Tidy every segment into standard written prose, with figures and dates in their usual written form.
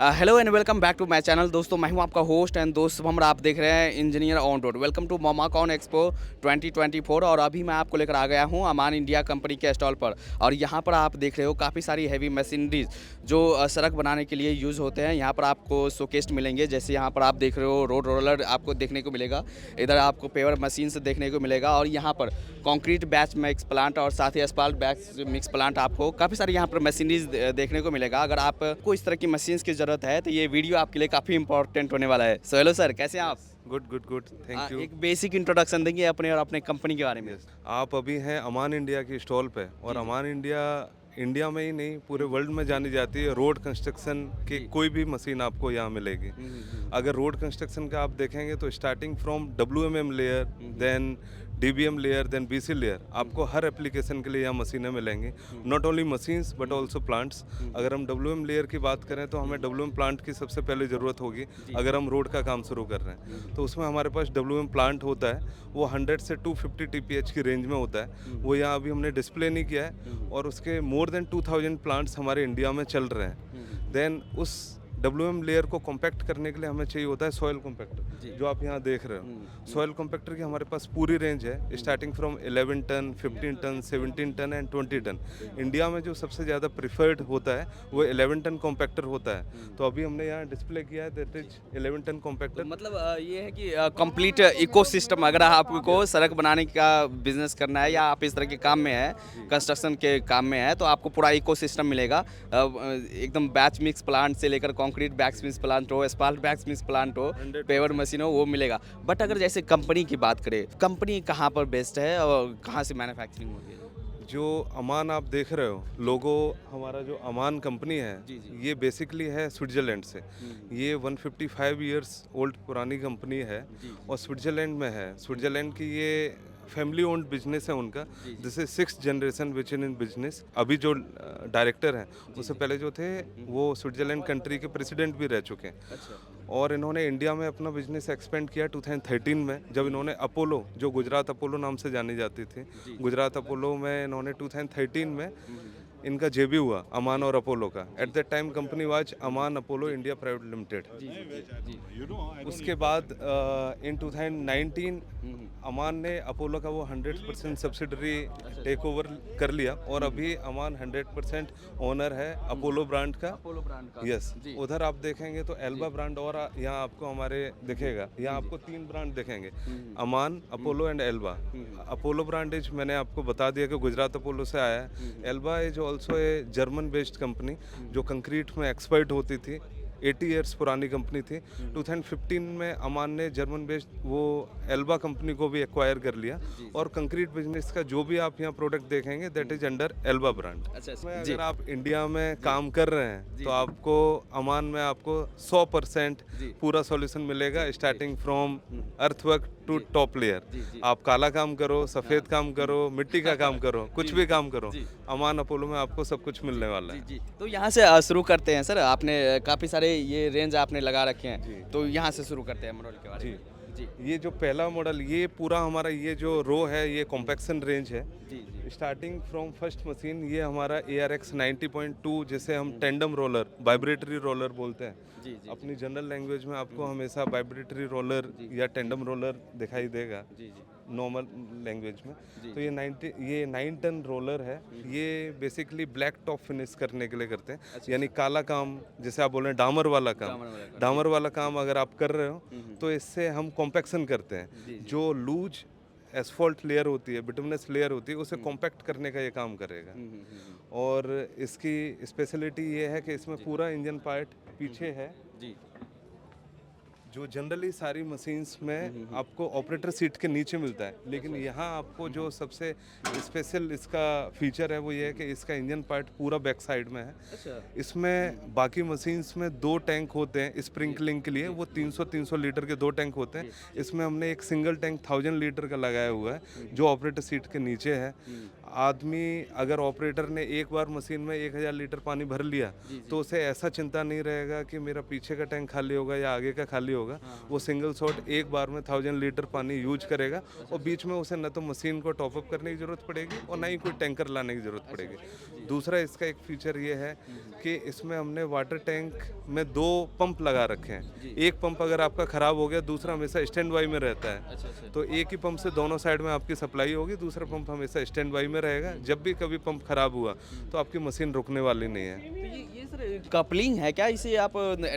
Hello and welcome back to my channel. दोस्तों मैं हूं आपका होस्ट एंड दोस्त हम आप देख रहे हैं engineer on road. Welcome to मामाकॉन एक्सपो 2024। और अभी मैं आपको लेकर आ गया हूं अमान इंडिया कंपनी के स्टॉल पर। और यहां पर आप देख रहे हो काफ़ी सारी हैवी मशीनरीज जो सड़क बनाने के लिए यूज़ होते हैं। यहां पर आपको शोकेस मिलेंगे, जैसे यहां पर आप देख रहे हो रोड रोलर आपको देखने को मिलेगा, इधर आपको पेवर मशीन से देखने को मिलेगा, और यहाँ पर कंक्रीट बैच मिक्स प्लांट और साथ ही एस्फाल्ट बैच मिक्स प्लांट आपको काफ़ी सारी यहाँ पर मशीनरीज देखने को मिलेगा। अगर आपको इस तरह की मशीन्स की ज़रूरत है तो ये वीडियो आपके लिए काफ़ी इंपॉर्टेंट होने वाला है। सो हेलो सर, कैसे हैं आप? Good good good, thank you. एक बेसिक इंट्रोडक्शन देंगे अपने और अपने कंपनी के बारे में। यस, आप अभी हैं अमान इंडिया की स्टॉल पे, और जी, जी। अमान इंडिया इंडिया में ही नहीं पूरे वर्ल्ड में जानी जाती है। रोड कंस्ट्रक्शन की जी। कोई भी मशीन आपको यहाँ मिलेगी। अगर रोड कंस्ट्रक्शन का आप देखेंगे तो starting from WMM layer, then DBM layer, then BC layer, आपको हर एप्लीकेशन के लिए यहाँ मशीनें मिलेंगी। Not only machines but also plants. अगर हम WM लेयर की बात करें तो हमें WM प्लांट की सबसे पहले ज़रूरत होगी अगर हम रोड का काम शुरू कर रहे हैं। तो उसमें हमारे पास WM प्लांट होता है, वो 100 से 250 TPH की रेंज में होता है। वो यहाँ अभी हमने डिस्प्ले नहीं किया है, और उसके मोर देन 2000 प्लांट्स हमारे इंडिया में चल रहे हैं। देन उस WM लेयर को कॉम्पैक्ट करने के लिए हमें चाहिए होता है सॉइल कॉम्पैक्टर, जो आप यहाँ देख रहे हो। सॉइल कॉम्पैक्टर की हमारे पास पूरी रेंज है, starting from 11 ton, 15 ton, 17 ton and 20 ton. India में जो सबसे ज़्यादा प्रिफर्ड होता है वो 11 टन कॉम्पैक्टर होता है। तो अभी हमने यहाँ डिस्प्ले किया है, दैट इज 11 टन तो कॉम्पैक्टर। मतलब ये है कि कंप्लीट इकोसिस्टम, अगर आपको सड़क बनाने का बिजनेस करना है या आप इस तरह के काम में है, कंस्ट्रक्शन के काम में है, तो आपको पूरा इकोसिस्टम मिलेगा। एकदम बैच मिक्स प्लांट से लेकर कंक्रीट बैच मिक्स प्लांट हो, एस्फाल्ट बैच मिक्स प्लांट हो, 100% पेवर मशीन हो, वो मिलेगा। बट अगर जैसे कंपनी की बात करें, कंपनी कहाँ पर बेस्ड है और कहाँ से मैन्युफैक्चरिंग होती है? जो अमान आप देख रहे हो लोगो, हमारा जो अमान कंपनी है, जी, जी। ये बेसिकली है स्विट्जरलैंड से। ये 155 इयर्स ओल्ड पुरानी कंपनी है, जी, जी। और स्विट्जरलैंड में है। स्विट्जरलैंड की ये फैमिली ओन्ड बिजनेस है उनका। जी, जी। This is 6th generation which in business. अभी जो डायरेक्टर हैं, उससे पहले जो थे वो स्विट्जरलैंड कंट्री के प्रेसिडेंट भी रह चुके हैं। अच्छा। और इन्होंने इंडिया में अपना बिजनेस एक्सपेंड किया 2013 में, जब इन्होंने अपोलो, जो गुजरात अपोलो नाम से जानी जाती थी, जी। गुजरात अपोलो में इन्होंने 2013 में इनका जेबी हुआ, अमान और अपोलो का। At that time company was Ammann Apollo India private limited. जी, जी, जी, जी। उसके बाद इन 2019 अमान ने अपोलो का वो 100% सब्सिडरी टेक ओवर कर लिया, और अभी अमान 100% ओनर है अपोलो ब्रांड का। अपोलो ब्रांड का। यस, जी। उधर आप देखेंगे तो एल्बा ब्रांड, और यहाँ आपको हमारे दिखेगा, यहाँ आपको 3 ब्रांड दिखेंगे, Ammann, Apollo and Elba. Apollo brand is, मैंने आपको बता दिया कि गुजरात अपोलो से आया है। Elba is also a German based company, जो कंक्रीट में एक्सपर्ट होती थी। 80 इयर्स पुरानी कंपनी थी। 2015 में अमान ने जर्मन बेस्ड वो एल्बा कंपनी को भी एक्वायर कर लिया, और कंक्रीट बिजनेस का जो भी आप यहाँ प्रोडक्ट देखेंगे that is under Elba brand. अच्छा, में जी। अगर आप इंडिया में काम कर रहे हैं जी, तो जी। आपको अमान में आपको 100% जी। पूरा सॉल्यूशन मिलेगा, starting from earthwork to top layer. जी, जी। आप काला काम करो, सफ़ेद काम करो, मिट्टी का काम करो, कुछ जी, भी काम करो, जी। अमान अपोलो में आपको सब कुछ मिलने वाला जी, है। जी। तो यहाँ से शुरू करते हैं सर। आपने काफ़ी सारे ये रेंज आपने लगा रखे हैं, जी। तो यहाँ से शुरू करते हैं मॉडल के बारे जी, में। जी, ये जो पहला मॉडल, ये पूरा हमारा ये जो रो है, ये कॉम्पैक्शन रेंज है। जी, जी। स्टार्टिंग फ्रॉम फर्स्ट मशीन, ये हमारा ARX 90.2, जिसे हम टेंडम रोलर, वाइब्रेटरी रोलर बोलते हैं। जी, जी। अपनी जनरल लैंग्वेज में आपको हमेशा वाइब्रेटरी रोलर या टेंडम रोलर दिखाई देगा, जी, जी। नॉर्मल लैंग्वेज में। जी। तो ये 9 टन रोलर है। ये बेसिकली ब्लैक टॉप फिनिश करने के लिए करते हैं, अच्छा, यानी काला काम, जैसे आप बोल रहे हैं डामर वाला काम। डामर वाला काम, डामर वाला काम अगर आप कर रहे हो तो इससे हम कॉम्पैक्शन करते हैं। जी, जी। जो लूज एसफॉल्ट लेयर होती है, बिटुमिनस लेयर होती है, उसे कॉम्पैक्ट करने का ये काम करेगा। और इसकी स्पेशलिटी ये है कि इसमें पूरा इंजन पार्ट पीछे है, जी। जो जनरली सारी मशीन्स में आपको ऑपरेटर सीट के नीचे मिलता है, लेकिन यहाँ आपको जो सबसे स्पेशल इसका फीचर है वो ये है कि इसका इंजन पार्ट पूरा बैक साइड में है। अच्छा। इसमें बाकी मशीन्स में 2 टैंक होते हैं स्प्रिंकलिंग के लिए, वो 300 लीटर के 2 टैंक होते हैं। इसमें हमने एक सिंगल टैंक 1000 लीटर का लगाया हुआ है, जो ऑपरेटर सीट के नीचे है। आदमी अगर ऑपरेटर ने एक बार मशीन में 1000 लीटर पानी भर लिया तो उसे ऐसा चिंता नहीं रहेगा कि मेरा पीछे का टैंक खाली होगा या आगे का खाली होगा। वो सिंगल शॉट एक बार में 1000 लीटर पानी यूज करेगा और बीच में उसे न तो मशीन को टॉपअप करने की ज़रूरत पड़ेगी और ना ही कोई टैंकर लाने की ज़रूरत पड़ेगी। दूसरा इसका एक फीचर ये है कि इसमें हमने वाटर टैंक में 2 पंप लगा रखे हैं। एक पंप अगर आपका ख़राब हो गया, दूसरा हमेशा स्टैंड बाई में रहता है। तो एक ही पंप से दोनों साइड में आपकी सप्लाई होगी, दूसरा पंप हमेशा स्टैंड बाई में रहेगा। जब भी कभी पंप खराब हुआ तो आपकी मशीन रुकने वाली नहीं है। तो ये सर कपलिंग है क्या, इसे आप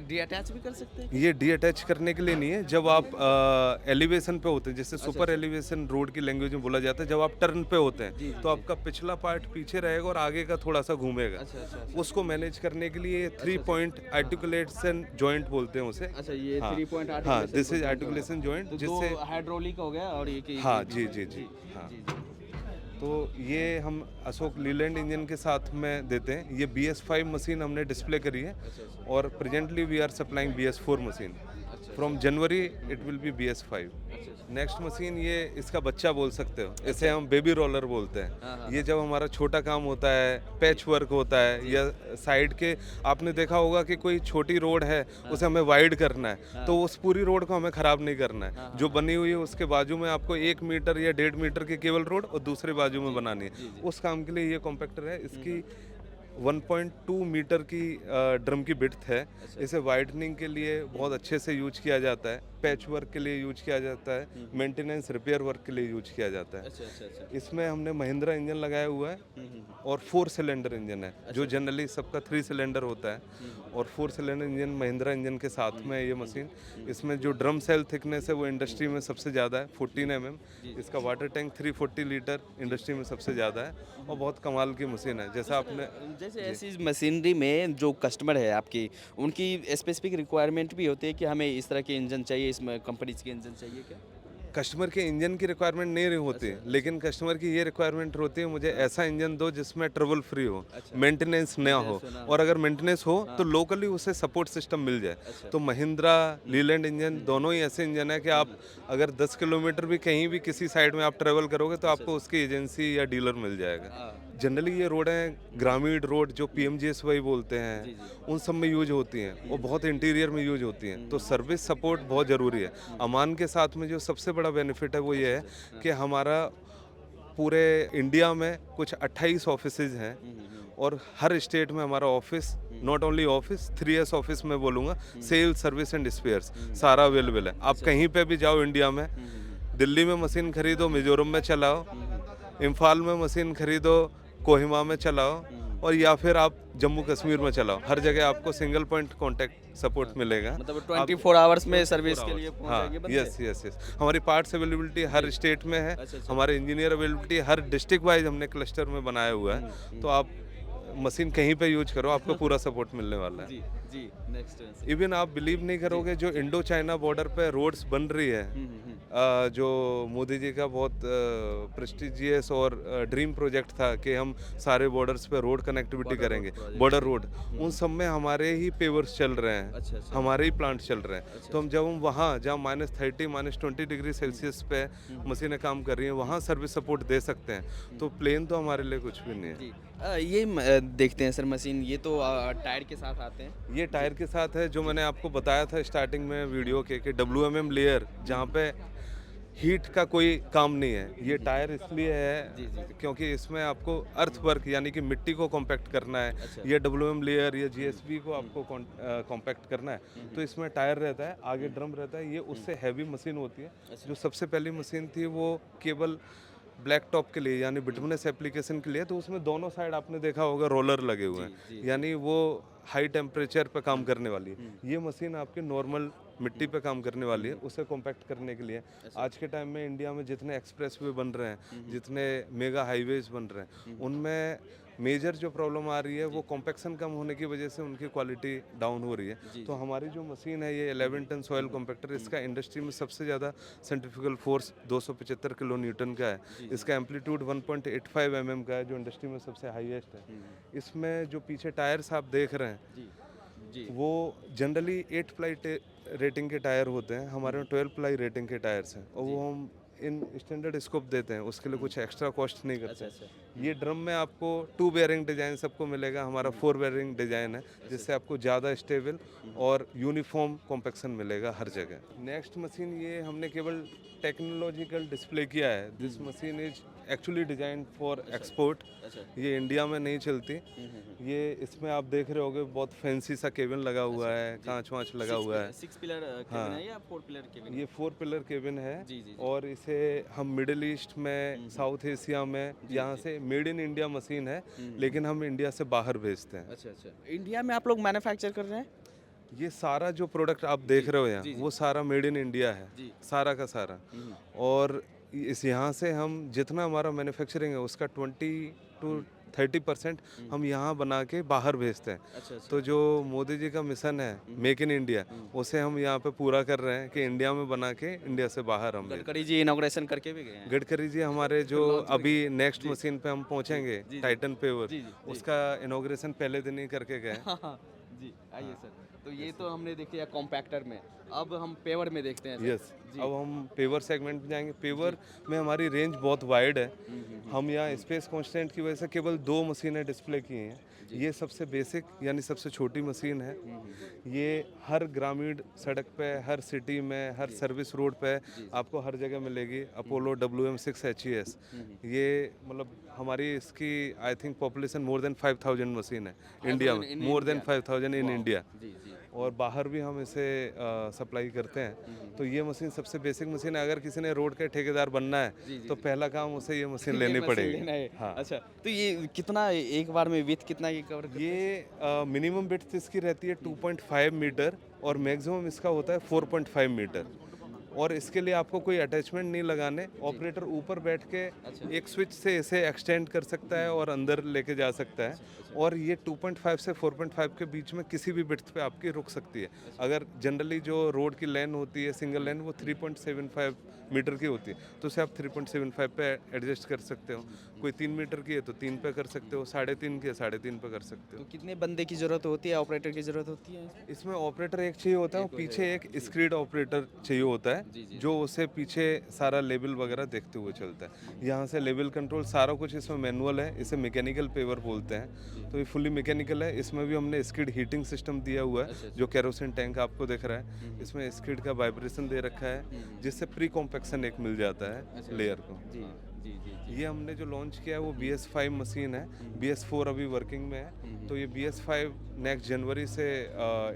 डीअटैच भी कर सकते हैं? ये डी अटैच करने के लिए नहीं है। जब आप एलिवेशन पे होते हैं, जैसे सुपर एलिवेशन रोड की लैंग्वेज में बोला जाता है, जब आप टर्न पे होते हैं तो आपका पिछला पार्ट पीछे रहेगा और आगे का थोड़ा सा घूमेगा। उसको मैनेज करने के लिए 3 पॉइंट आर्टिकुलेशन जॉइंट बोलते हैं उसे। अच्छा, ये हाँ, 3 पॉइंट हाँ, दिस इज आर्टिकुलेशन जॉइंट, जिससे हाइड्रोलिक हो गया और एक हाँ जी जी जी हाँ। तो ये हम अशोक लीलैंड इंजन के साथ में देते हैं। ये BS5 मशीन हमने डिस्प्ले करी है और presently we are supplying BS4 machine. From January it will be BS5। Next machine ये इसका बच्चा बोल सकते हो, इसे हम बेबी रोलर बोलते हैं। ये जब हमारा छोटा काम होता है, पैच वर्क होता है या साइड के, आपने देखा होगा कि कोई छोटी रोड है उसे हमें वाइड करना है, तो उस पूरी रोड को हमें ख़राब नहीं करना है। जो बनी हुई है उसके बाजू में आपको 1 मीटर या 1.5 मीटर की केबल रोड और दूसरे बाजू में बनानी है। उस काम के लिए ये कॉम्पैक्टर है। इसकी 1.2 मीटर की ड्रम की विड्थ है। इसे वाइडनिंग के लिए बहुत अच्छे से यूज किया जाता है, पैच वर्क के लिए यूज किया जाता है, मेंटेनेंस रिपेयर वर्क के लिए यूज किया जाता है। इसमें हमने महिंद्रा इंजन लगाया हुआ है और 4 सिलेंडर इंजन है, जो जनरली सबका 3 सिलेंडर होता है, और 4 सिलेंडर इंजन महिंद्रा इंजन के साथ में ये मशीन। इसमें जो ड्रम सेल थिकनेस है वो इंडस्ट्री में सबसे ज़्यादा है, 14 mm। इसका वाटर टैंक 340 लीटर इंडस्ट्री में सबसे ज़्यादा है और बहुत कमाल की मशीन है। जैसा आपने जैसे ऐसी मशीनरी में जो कस्टमर है आपकी, उनकी स्पेसिफिक रिक्वायरमेंट भी होती है कि हमें इस तरह के इंजन चाहिए, इसमें कंपनीज के इंजन चाहिए क्या? कस्टमर के इंजन की रिक्वायरमेंट नहीं होती, लेकिन कस्टमर की ये रिक्वायरमेंट होती है, मुझे ऐसा इंजन दो जिसमें ट्रबल फ्री हो, मेंटेनेंस ना हो, और अगर मेंटेनेंस हो तो लोकली उसे सपोर्ट सिस्टम मिल जाए। तो महिंद्रा लीलैंड इंजन दोनों ही ऐसे इंजन है कि आप अगर 10 किलोमीटर भी कहीं भी किसी साइड में आप ट्रेवल करोगे तो आपको उसकी एजेंसी या डीलर मिल जाएगा। जनरली ये रोड हैं ग्रामीण रोड, जो PMGSY बोलते हैं, उन सब में यूज होती हैं, वो बहुत इंटीरियर में यूज होती हैं। तो सर्विस सपोर्ट बहुत ज़रूरी है। अमान के साथ में जो सबसे बड़ा बेनिफिट है वो ये है कि हमारा पूरे इंडिया में कुछ 28 ऑफिसेज हैं और हर स्टेट में हमारा office, not only office, 3S office में बोलूँगा, सेल सर्विस एंड स्पेयर्स सारा अवेलेबल है। आप कहीं पे भी जाओ इंडिया में, दिल्ली में मशीन खरीदो, मिजोरम में चलाओ, इम्फाल में मशीन खरीदो, कोहिमा में चलाओ, और या फिर आप जम्मू कश्मीर में चलाओ, हर जगह आपको सिंगल पॉइंट कांटेक्ट सपोर्ट मिलेगा। मतलब 24 आवर्स में सर्विस के लिए हाँ, पहुंचाएंगे बंदे? Yes yes yes. हमारी पार्ट्स अवेलेबिलिटी हर स्टेट में है। हमारे इंजीनियर अवेलेबिलिटी हर डिस्ट्रिक्ट वाइज हमने क्लस्टर में बनाया हुआ है। तो आप मशीन कहीं पे यूज करो, आपको पूरा सपोर्ट मिलने वाला है। जी नेक्स्ट। इवन आप बिलीव नहीं करोगे, जो इंडो चाइना बॉर्डर पे रोड्स बन रही है, जो मोदी जी का बहुत प्रेस्टिजियस और ड्रीम प्रोजेक्ट था कि हम सारे बॉर्डर्स पे रोड कनेक्टिविटी करेंगे, बॉर्डर रोड, उन सब में हमारे ही पेवर्स चल रहे हैं, हमारे ही प्लांट चल रहे हैं। तो हम जब हम वहाँ जहाँ -30 -20 डिग्री सेल्सियस पे मशीनें काम कर रही हैं, वहाँ सर्विस सपोर्ट दे सकते हैं। तो प्लेन तो हमारे लिए कुछ भी नहीं है। ये देखते हैं सर मशीन, ये तो टायर के साथ आते हैं। ये टायर के साथ है, जो मैंने आपको बताया था स्टार्टिंग में वीडियो के कि WMM लेयर, जहाँ पे हीट का कोई काम नहीं है। ये टायर इसलिए है क्योंकि इसमें आपको अर्थ वर्क यानी कि मिट्टी को कॉम्पैक्ट करना है, ये WM लेयर या GSB को आपको कॉम्पैक्ट करना है, तो इसमें टायर रहता है, आगे ड्रम रहता है। ये उससे हैवी मशीन होती है। जो सबसे पहली मशीन थी वो केवल ब्लैक टॉप के लिए यानी बिटुमिनस एप्लीकेशन के लिए, तो उसमें दोनों साइड आपने देखा होगा रोलर लगे हुए हैं, यानी वो हाई टेम्परेचर पे काम करने वाली है। ये मशीन आपके नॉर्मल मिट्टी पे काम करने वाली है, उसे कॉम्पैक्ट करने के लिए। आज के टाइम में इंडिया में जितने एक्सप्रेसवे बन रहे हैं, जितने मेगा हाईवेज बन रहे हैं, उनमें मेजर जो प्रॉब्लम आ रही है वो कॉम्पैक्शन कम होने की वजह से उनकी क्वालिटी डाउन हो रही है। तो हमारी जो मशीन है ये 11 टन सॉयल कॉम्पैक्टर, इसका इंडस्ट्री में सबसे ज़्यादा सेंट्रीफ्यूगल फोर्स 275 किलो न्यूटन का है। इसका एम्पलीट्यूड 1.85 mm का है, जो इंडस्ट्री में सबसे हाईएस्ट है। इसमें जो पीछे टायर्स आप देख रहे हैं वो जनरली 8 प्लाई रेटिंग के टायर होते हैं, हमारे में 12 प्लाई रेटिंग के टायर्स हैं, और वो हम इन स्टैंडर्ड स्कोप देते हैं, उसके लिए कुछ एक्स्ट्रा कॉस्ट नहीं करते। अच्छा। ये ड्रम में आपको 2 बेयरिंग डिज़ाइन सबको मिलेगा, हमारा 4 बेयरिंग डिज़ाइन है, जिससे आपको ज़्यादा स्टेबल और यूनिफॉर्म कॉम्पैक्शन मिलेगा हर जगह। नेक्स्ट मशीन ये हमने केवल टेक्नोलॉजिकल डिस्प्ले किया है। This machine is actually design for export. अच्छा। ये इंडिया में नहीं चलती। ये इसमें आप देख रहे होगे बहुत फैंसी सा केबिन लगा हुआ है, कांच वाँच लगा हुआ है। 6 पिलर केबिन है या 4 पिलर केबिन? ये 4 पिलर केबिन है जी, जी, जी। और इसे हम मिडिल ईस्ट में, साउथ एशिया में, यहाँ से मेड इन इंडिया मशीन है, लेकिन हम इंडिया से बाहर भेजते हैं। अच्छा। इंडिया में आप लोग मैन्युफैक्चर कर रहे हैं? ये सारा जो प्रोडक्ट आप देख रहे हो यहाँ, वो सारा मेड इन इंडिया है, जी। सारा का सारा। और इस यहाँ से हम जितना हमारा मैन्युफैक्चरिंग है उसका 20 to 30% हम यहाँ बना के बाहर भेजते हैं। अच्छा। तो जो मोदी जी का मिशन है मेक इन इंडिया, उसे हम यहाँ पे पूरा कर रहे हैं कि इंडिया में बना के इंडिया से बाहर हम भेजें। गडकरी जी इनॉग्रेशन करके भी गए हैं। गडकरी जी हमारे जो अभी नेक्स्ट मशीन पे हम पहुँचेंगे, टाइटन पेवर, जी। उसका इनॉग्रेशन पहले दिन ही करके गए। जी, आइए सर। तो ये तो हमने देख लिया कॉम्पैक्टर में, अब हम पेवर में देखते हैं सर। यस, अब हम पेवर सेगमेंट में जाएंगे। पेवर में हमारी रेंज बहुत वाइड है। हम यहाँ स्पेस कांस्टेंट की वजह से केवल 2 मशीनें डिस्प्ले की हैं। ये सबसे बेसिक यानी सबसे छोटी मशीन है। ये हर ग्रामीण सड़क पे, हर सिटी में, हर सर्विस रोड पे आपको हर जगह मिलेगी। अपोलो WM6 HES, ये मतलब हमारी इसकी I think population more than 5000 machine है इंडिया में, मोर देन 5000 इन इंडिया। और बाहर भी हम इसे सप्लाई करते हैं। तो ये मशीन सबसे बेसिक मशीन है। अगर किसी ने रोड के ठेकेदार बनना है तो पहला काम उसे ये मशीन लेनी पड़ेगी। हाँ। अच्छा, तो ये कितना एक बार में विड्थ कितना ये कवर करता है? ये मिनिमम विड्थ इसकी रहती है 2.5 मीटर और मैक्सिमम इसका होता है 4.5 मीटर। और इसके लिए आपको कोई अटैचमेंट नहीं लगाने, ऑपरेटर ऊपर बैठ के एक स्विच से इसे एक्सटेंड कर सकता है और अंदर लेके जा सकता है। और ये 2.5 से 4.5 के बीच में किसी भी विड्थ पे आपकी रुक सकती है। अगर जनरली जो रोड की लेन होती है सिंगल लेन, वो 3.75 मीटर की होती है, तो उसे आप 3.75 पे एडजस्ट कर सकते हो। कोई 3 मीटर की है तो 3 पे कर सकते हो, 3.5 की है 3.5 पे कर सकते हो। तो कितने बंदे की जरूरत होती है, ऑपरेटर की जरूरत होती है? इसमें ऑपरेटर एक चाहिए होता है और पीछे एक स्क्रीड ऑपरेटर चाहिए होता है, जो उसे पीछे सारा लेवल वगैरह देखते हुए चलता है। यहाँ से लेवल कंट्रोल सारा कुछ इसमें मैनुअल है। इसे मैकेनिकल पेवर बोलते हैं। तो ये फुली मैकेनिकल है। इसमें भी हमने स्किड हीटिंग सिस्टम दिया हुआ है, जो केरोसिन टैंक आपको दिख रहा है। इसमें स्किड का वाइब्रेशन दे रखा है, जिससे प्री कॉम्पैक्शन एक मिल जाता है लेयर को। जी। ये हमने जो लॉन्च किया है वो BS5 मशीन है। BS4 अभी वर्किंग में है। तो ये BS5 नेक्स्ट जनवरी से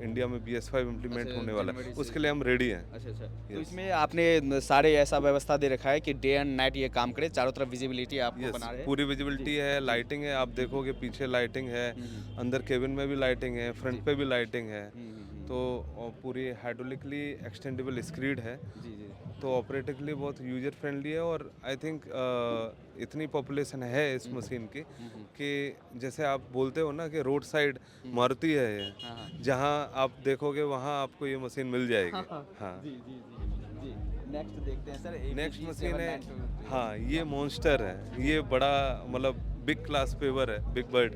इंडिया में BS5 इम्प्लीमेंट होने वाला है, उसके लिए हम रेडी हैं। अच्छा। तो इसमें आपने सारे ऐसा व्यवस्था दे रखा है कि डे एंड नाइट ये काम करे, चारों तरफ विजिबिलिटी आपको बना रहे हैं। पूरी विजिबिलिटी है, लाइटिंग है, आप देखोगे पीछे लाइटिंग है, अंदर केबिन में भी लाइटिंग है, फ्रंट पे भी लाइटिंग है। तो पूरी हाइड्रोलिकली एक्सटेंडेबल स्क्रीड है। तो ऑपरेटर के लिए बहुत यूजर फ्रेंडली है। और आई थिंक इतनी पॉपुलेशन है इस मशीन की कि जैसे आप बोलते हो ना कि रोड साइड मारुति है ये, जहाँ आप देखोगे वहाँ आपको ये मशीन मिल जाएगी। हाँ जी। नेक्स्ट देखते हैं सर। नेक्स्ट मशीन है, हाँ, ये मॉन्स्टर है। ये बड़ा मतलब बिग क्लास पेवर है, बिग बर्ड।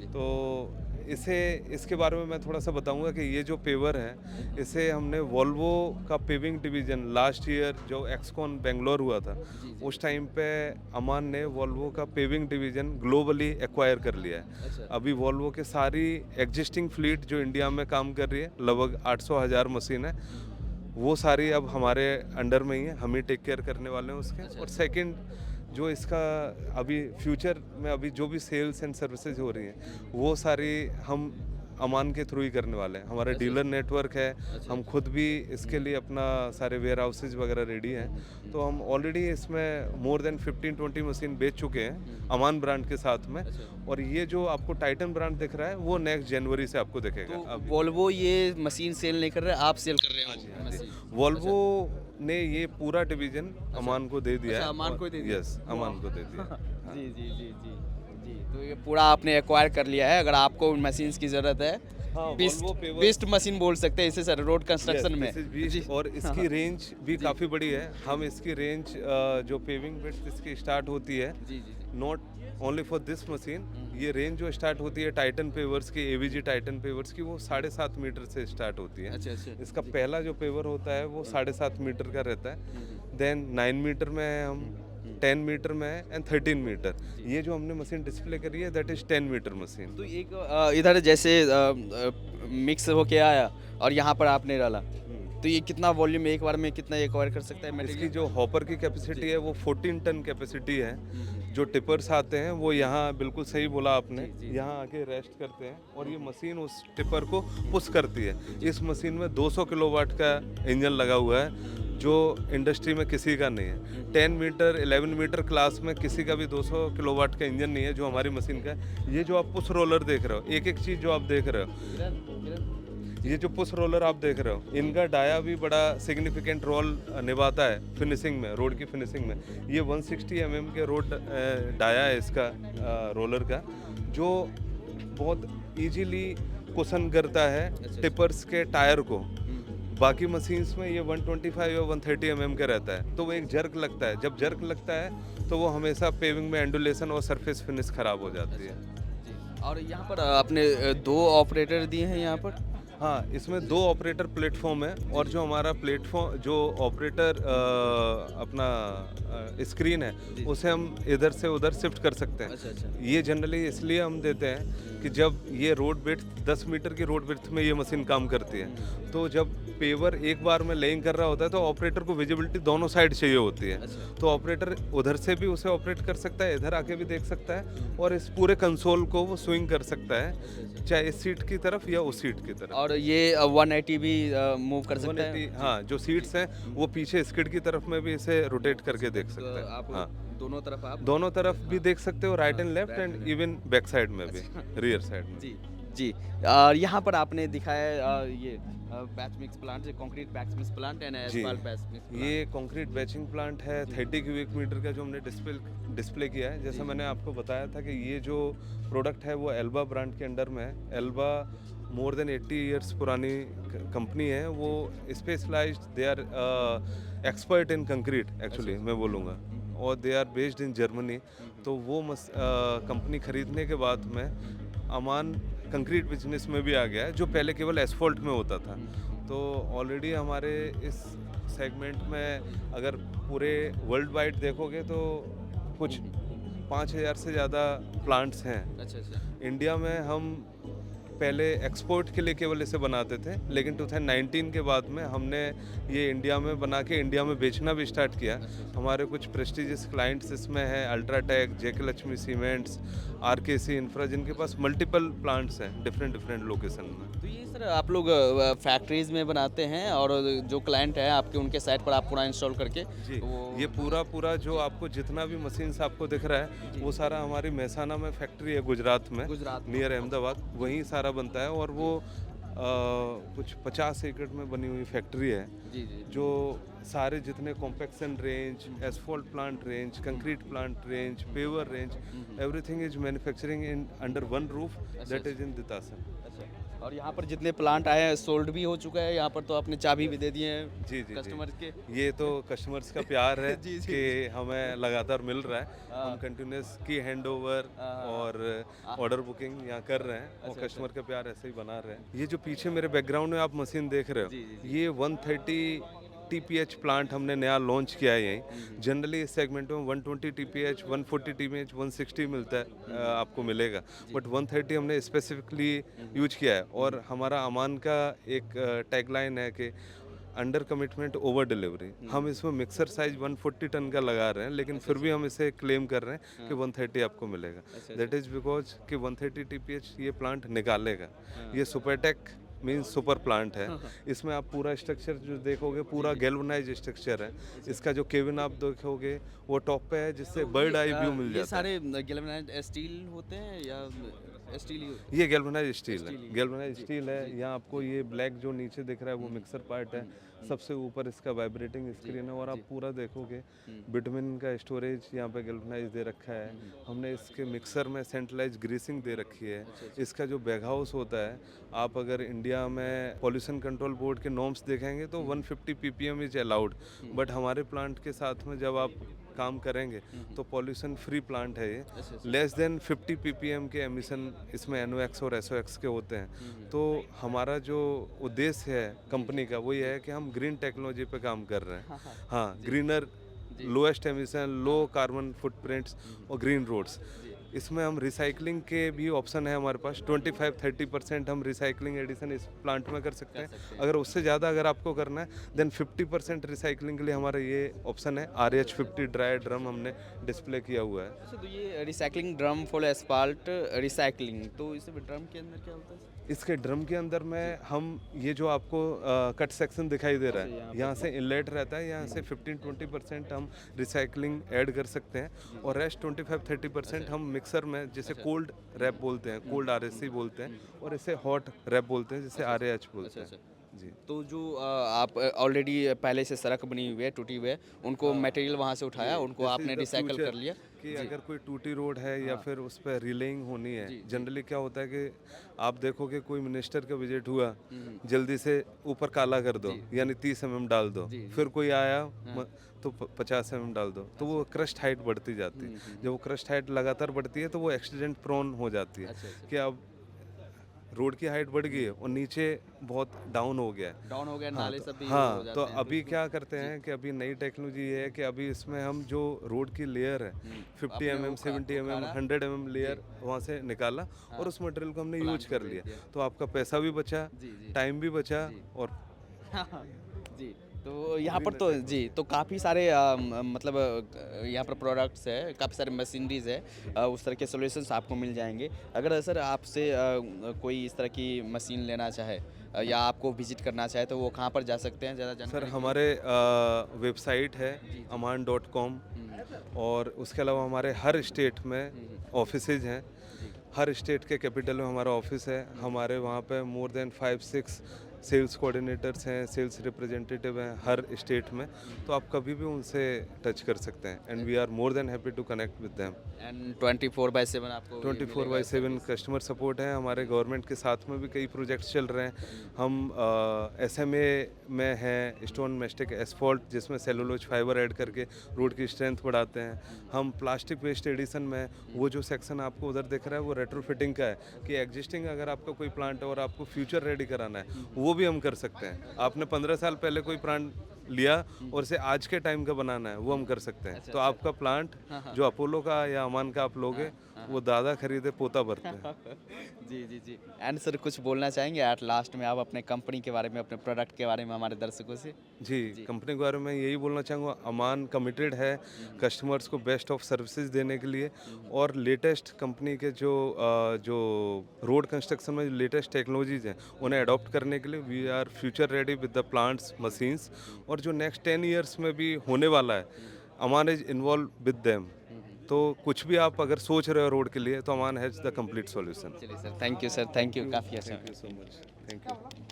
तो इसके बारे में मैं थोड़ा सा बताऊंगा कि ये जो पेवर है, इसे हमने वॉल्वो का पेविंग डिवीजन लास्ट ईयर जो एक्सकॉन बेंगलोर हुआ था, उस टाइम पे अमान ने वॉल्वो का पेविंग डिवीजन ग्लोबली एक्वायर कर लिया है। अभी वॉल्वो के सारी एग्जिस्टिंग फ्लीट जो इंडिया में काम कर रही है, लगभग 800,000 मशीन है, वो सारी अब हमारे अंडर में ही है। हम ही टेक केयर करने वाले हैं उसके। और सेकंड, जो इसका अभी फ्यूचर में अभी जो भी सेल्स एंड सर्विसेज हो रही हैं, वो सारी हम अमान के थ्रू ही करने वाले हैं। हमारा डीलर नेटवर्क है। हम खुद भी इसके लिए अपना सारे वेयर हाउसेज वगैरह रेडी हैं। तो हम ऑलरेडी इसमें मोर देन 15-20 मशीन बेच चुके हैं अमान ब्रांड के साथ में। और ये जो आपको टाइटन ब्रांड दिख रहा है, वो नेक्स्ट जनवरी से आपको दिखेगा। तो वोल्वो ये मशीन सेल नहीं कर रहे, आप सेल कर रहे हो? वॉल्वो ने ये पूरा डिवीजन अमान को दे दिया है। अमान को दे दिया? यस, अमान को दे दिया। जी। तो ये पूरा आपने एक्वायर कर लिया है। अगर आपको उन मशीन्स की ज़रूरत है, बेस्ट मशीन बोल सकते हैं इसे सर, रोड कंस्ट्रक्शन में। और इसकी रेंज भी काफ़ी बड़ी है। हम इसकी रेंज जो पेविंग विड्थ इसकी स्टार्ट होती है not only for this machine. ये रेंज जो स्टार्ट होती है टाइटन पेवर्स की, एवीजी टाइटन पेवर्स की, वो 7.5 मीटर से स्टार्ट होती है। अच्छा अच्छा। इसका पहला जो पेवर होता है वो 7.5 मीटर का रहता है। देन 9 मीटर में है हम, 10 मीटर में है एंड 13 मीटर। ये जो हमने मशीन डिस्प्ले करी है दैट इज 10 मीटर मशीन। तो एक इधर जैसे मिक्स होके आया और यहाँ पर आपने डाला, तो ये कितना वॉल्यूम एक बार में कितना ये कवर कर सकता है इसकी मटेरियल? जो हॉपर की कैपेसिटी है वो 14 टन कैपेसिटी है। जो टिपर्स आते हैं वो यहाँ, बिल्कुल सही बोला आपने, यहाँ आके रेस्ट करते हैं और ये मशीन उस टिपर को पुश करती है। इस मशीन में 200 किलोवाट का इंजन लगा हुआ है जो इंडस्ट्री में किसी का नहीं है। 10 मीटर 11 मीटर क्लास में किसी का भी 200 किलोवाट का इंजन नहीं है जो हमारी मशीन का है। ये जो आप पुश रोलर देख रहे हो, एक एक चीज़ जो आप देख रहे हो, ये जो पुश रोलर आप देख रहे हो, इनका डाया भी बड़ा सिग्निफिकेंट रोल निभाता है फिनिशिंग में, रोड की फिनिशिंग में। ये 160 mm के रोड डाया है इसका, रोलर का, जो बहुत इजीली कुशन करता है टिपर्स के टायर को। बाकी मशीन्स में ये 125 या 130 mm का रहता है, तो वो एक जर्क लगता है। जब जर्क लगता है तो वो हमेशा पेविंग में एंडुलेशन और सरफेस फिनिश खराब हो जाती है। और यहाँ पर आपने 2 ऑपरेटर दिए हैं यहाँ पर? हाँ, इसमें 2 ऑपरेटर प्लेटफॉर्म है और जो हमारा प्लेटफॉर्म, जो ऑपरेटर अपना स्क्रीन है, उसे हम इधर से उधर शिफ्ट कर सकते हैं। अच्छा अच्छा। ये जनरली इसलिए हम देते हैं कि जब ये रोड विड्थ 10 मीटर की रोड विड्थ में ये मशीन काम करती है, तो जब पेवर एक बार में लेइंग कर रहा होता है तो ऑपरेटर को विजिबिलिटी दोनों साइड चाहिए होती है। तो ऑपरेटर उधर से भी उसे ऑपरेट कर सकता है, इधर आके भी देख सकता है और इस पूरे कंसोल को वो स्विंग कर सकता है, चाहे इस सीट की तरफ या उस सीट की तरफ। और ये 180 भी मूव कर सकता है? 180, हाँ, जो सीट्स हैं वो पीछे स्किड की तरफ में भी इसे रोटेट करके देख तो सकते हैं। आप हाँ, दोनों तरफ आप दोनों तरफ भी देख सकते हो, right and left and even back side में भी, रियर साइड में। जी जी। और यहाँ पर आपने दिखाया ये batch mix plant, concrete batch mix plant and जी, एस्फाल्ट बैच मिक्स प्लांट। ये कंक्रीट बैचिंग प्लांट है 30 क्यूबिक मीटर का जो हमने डिस्प्ले किया है। जैसा मैंने आपको बताया था कि ये जो प्रोडक्ट है वो एल्बा ब्रांड के अंडर में है। एल्बा मोर देन 80 इयर्स पुरानी कंपनी है। वो specialised, they are expert in concrete actually, मैं बोलूँगा, और they are based in Germany. तो वो कंपनी खरीदने के बाद में अमान कंक्रीट बिजनेस में भी आ गया है, जो पहले केवल एसफॉल्ट में होता था। तो ऑलरेडी हमारे इस सेगमेंट में अगर पूरे वर्ल्ड वाइड देखोगे तो कुछ 5000 से ज़्यादा प्लांट्स हैं। अच्छा अच्छा। इंडिया में हम पहले एक्सपोर्ट के लिए केवल इसे बनाते थे, लेकिन 2019 के बाद में हमने ये इंडिया में बना के इंडिया में बेचना भी स्टार्ट किया। हमारे कुछ प्रेस्टिजियस क्लाइंट्स इसमें हैं, अल्ट्राटेक, जेके लक्ष्मी सीमेंट्स, आरकेसी इंफ्रा, जिनके पास मल्टीपल प्लांट्स हैं डिफरेंट लोकेशन में। तो ये सर आप लोग फैक्ट्रीज में बनाते हैं और जो क्लाइंट है आपके, उनके साइट पर आप पूरा इंस्टॉल करके जी, वो ये पूरा जो आपको जितना भी मशीन्स आपको दिख रहा है वो सारा हमारी महसाना में फैक्ट्री है, गुजरात में, गुजरात में। नियर अहमदाबाद, वहीं सारा बनता है। और वो कुछ 50 एकड़ में बनी हुई फैक्ट्री है, जी जी। जो सारे जितने compaction range, asphalt plant range, concrete plant range, paver range, everything is manufacturing in under one roof, that is in दितासन। अच्छा। और यहाँ पर जितने प्लांट आए हैं सोल्ड भी हो चुका है, यहाँ पर तो आपने चाबी भी दे दिए हैं जी जी कस्टमर के। ये तो कस्टमर्स का प्यार है जी, जी। कि हमें लगातार मिल रहा है। हम कंटिन्यूस की हैंड ओवर और ऑर्डर बुकिंग यहाँ कर रहे हैं और कस्टमर का प्यार ऐसे ही बना रहे हैं। ये जो पीछे मेरे बैकग्राउंड में आप मशीन देख रहे हो, ये 130 TPH प्लांट हमने नया लॉन्च किया है यहीं। जनरली इस सेगमेंट में 120 TPH, 140 TPH, 160 मिलता है, आपको मिलेगा, बट 130 हमने स्पेसिफिकली यूज किया है। और हमारा अमान का एक टैगलाइन है कि अंडर कमिटमेंट ओवर डिलीवरी। हम इसमें मिक्सर साइज 140 टन का लगा रहे हैं, लेकिन फिर भी हम इसे क्लेम कर रहे हैं कि 130 आपको मिलेगा। दैट इज़ बिकॉज कि 130 TPH ये प्लांट निकालेगा। ये सुपरटेक मीन्स सुपर प्लांट है। इसमें आप पूरा स्ट्रक्चर जो देखोगे पूरा गैल्वनाइज स्ट्रक्चर है। इसका जो केबिन आप देखोगे वो टॉप पे है, जिससे बर्ड आई व्यू मिल ये जाता है। सारे गैल्वेनाइज्ड स्टील होते हैं या स्टील ही? ये गैल्वनाइज स्टील है, गैल्वनाइज स्टील है। यहाँ आपको ये ब्लैक जो नीचे दिख रहा है वो मिक्सर पार्ट है, सबसे ऊपर इसका वाइब्रेटिंग स्क्रीन है। और आप पूरा देखोगे विटामिन का स्टोरेज यहाँ पे गैल्वनाइज दे रखा है। हमने इसके मिक्सर में सेंट्रलाइज ग्रीसिंग दे रखी है। इसका जो बैग हाउस होता है, आप अगर इंडिया में पॉल्यूशन कंट्रोल बोर्ड के नॉर्म्स देखेंगे तो 150 ppm इज अलाउड, बट हमारे प्लांट के साथ में जब आप काम करेंगे तो पॉल्यूशन फ्री प्लांट है ये। अच्छा। लेस देन 50 ppm के एमिशन इसमें NOx और SOx के होते हैं। तो हमारा जो उद्देश्य है कंपनी का वो ये है कि हम ग्रीन टेक्नोलॉजी पे काम कर रहे हैं। हाँ, greener, lowest emission, low carbon footprints और ग्रीन रोड्स। इसमें हम रिसाइकलिंग के भी ऑप्शन है हमारे पास। 25-30% हम रिसाइकलिंग एडिशन इस प्लांट में कर सकते हैं। अगर उससे ज़्यादा अगर आपको करना है देन 50% रिसाइकलिंग के लिए हमारा ये ऑप्शन है। RH50 ड्राई ड्रम हमने डिस्प्ले किया हुआ है। अच्छा, तो ये recycling drum for asphalt recycling, तो इस ड्रम के अंदर क्या होता है? इसके ड्रम के अंदर में हम ये जो आपको कट सेक्शन दिखाई दे रहा है, यहाँ से इनलेट रहता है, यहाँ से 15-20% हम रिसाइकलिंग ऐड कर सकते हैं और रेस्ट 25-30% हम मिक्सर में, जैसे कोल्ड रैप बोलते हैं, कोल्ड RSC बोलते हैं, और इसे हॉट रैप बोलते हैं, जिसे RAH बोलते हैं। जी। तो जो आप ऑलरेडी पहले से सड़क बनी हुई है, टूटी हुई है, उनको मटेरियल वहाँ से उठाया, उनको This is आपने the रिसाइकल future कर लिया। कि अगर कोई टूटी रोड है या फिर उस पर रिलेइंग होनी है, जनरली क्या होता है कि आप देखोगे कोई मिनिस्टर का विजिट हुआ, जल्दी से ऊपर काला कर दो, यानी 30 mm डाल दो, फिर कोई आया तो 50 mm डाल दो, तो वो क्रस्ट हाइट बढ़ती जाती है। जब वो क्रस्ट हाइट लगातार बढ़ती है तो वो एक्सीडेंट प्रोन हो जाती है कि अब रोड की हाइट बढ़ गई है और नीचे बहुत डाउन हो गया है। डाउन हो गया, नाले सब भी हो हाँ, जाते तो हैं। अभी क्या करते हैं कि अभी नई टेक्नोलॉजी ये है कि अभी इसमें हम जो रोड की लेयर है 50 mm, 70 mm, 100 mm लेयर वहाँ से निकाला और उस मटेरियल को हमने यूज कर लिया। तो आपका पैसा भी बचा, टाइम भी बचा और जी, तो यहाँ पर तो जी, तो काफ़ी सारे मतलब यहाँ पर प्रोडक्ट्स है, काफ़ी सारे मशीनरीज है, उस तरह के सॉल्यूशंस आपको मिल जाएंगे। अगर सर आपसे कोई इस तरह की मशीन लेना चाहे या आपको विजिट करना चाहे तो वो कहाँ पर जा सकते हैं? ज़्यादा सर जानकारी हमारे वेबसाइट है aman.com, और उसके अलावा हमारे हर स्टेट में ऑफिसेज हैं। हर स्टेट के कैपिटल में हमारा ऑफिस है। हमारे वहाँ पे मोर देन 5-6 सेल्स कोऑर्डिनेटर्स हैं, सेल्स रिप्रेजेंटेटिव हैं हर स्टेट में, तो आप कभी भी उनसे टच कर सकते हैं and we are more than happy to connect with them. And 24/7 आपको 24/7 कस्टमर सपोर्ट है। हमारे गवर्नमेंट के साथ में भी कई प्रोजेक्ट्स चल रहे हैं। हम SMA में हैं, स्टोन मेस्टिक एसफॉल्ट, जिसमें सेलुलोज फाइबर ऐड करके रोड की स्ट्रेंथ बढ़ाते हैं। हम प्लास्टिक वेस्ट एडिशन में, वो जो सेक्शन आपको उधर दिख रहा है वो रेट्रोफिटिंग का है कि एग्जिस्टिंग अगर आपका कोई प्लांट है और आपको फ्यूचर रेडी कराना है, वो भी हम कर सकते हैं। आपने 15 साल पहले कोई प्लांट लिया और इसे आज के टाइम का बनाना है, वो हम कर सकते हैं। तो आपका प्लांट जो अपोलो का या अमान का आप लोगे, वो दादा खरीदे पोता भरते हैं। जी जी जी। एंड सर कुछ बोलना चाहेंगे एट लास्ट में आप अपने कंपनी के बारे में, अपने प्रोडक्ट के बारे में हमारे दर्शकों से? जी, कंपनी के बारे में यही बोलना चाहूँगा, अमान कमिटेड है कस्टमर्स को बेस्ट ऑफ सर्विसेज देने के लिए, और लेटेस्ट कंपनी के जो रोड कंस्ट्रक्शन में लेटेस्ट टेक्नोलॉजीज हैं उन्हें अडॉप्ट करने के लिए we are future ready with the plants, machines, और जो नेक्स्ट 10 ईयर्स में भी होने वाला है, अमान इज इन्वॉल्व विद देम। तो कुछ भी आप अगर सोच रहे हो रोड के लिए, तो अमान हैज़ द कंप्लीट सॉल्यूशन। चलिए sir, thank you sir, thank you, काफ़ी अच्छा। Thank you so much, thank you.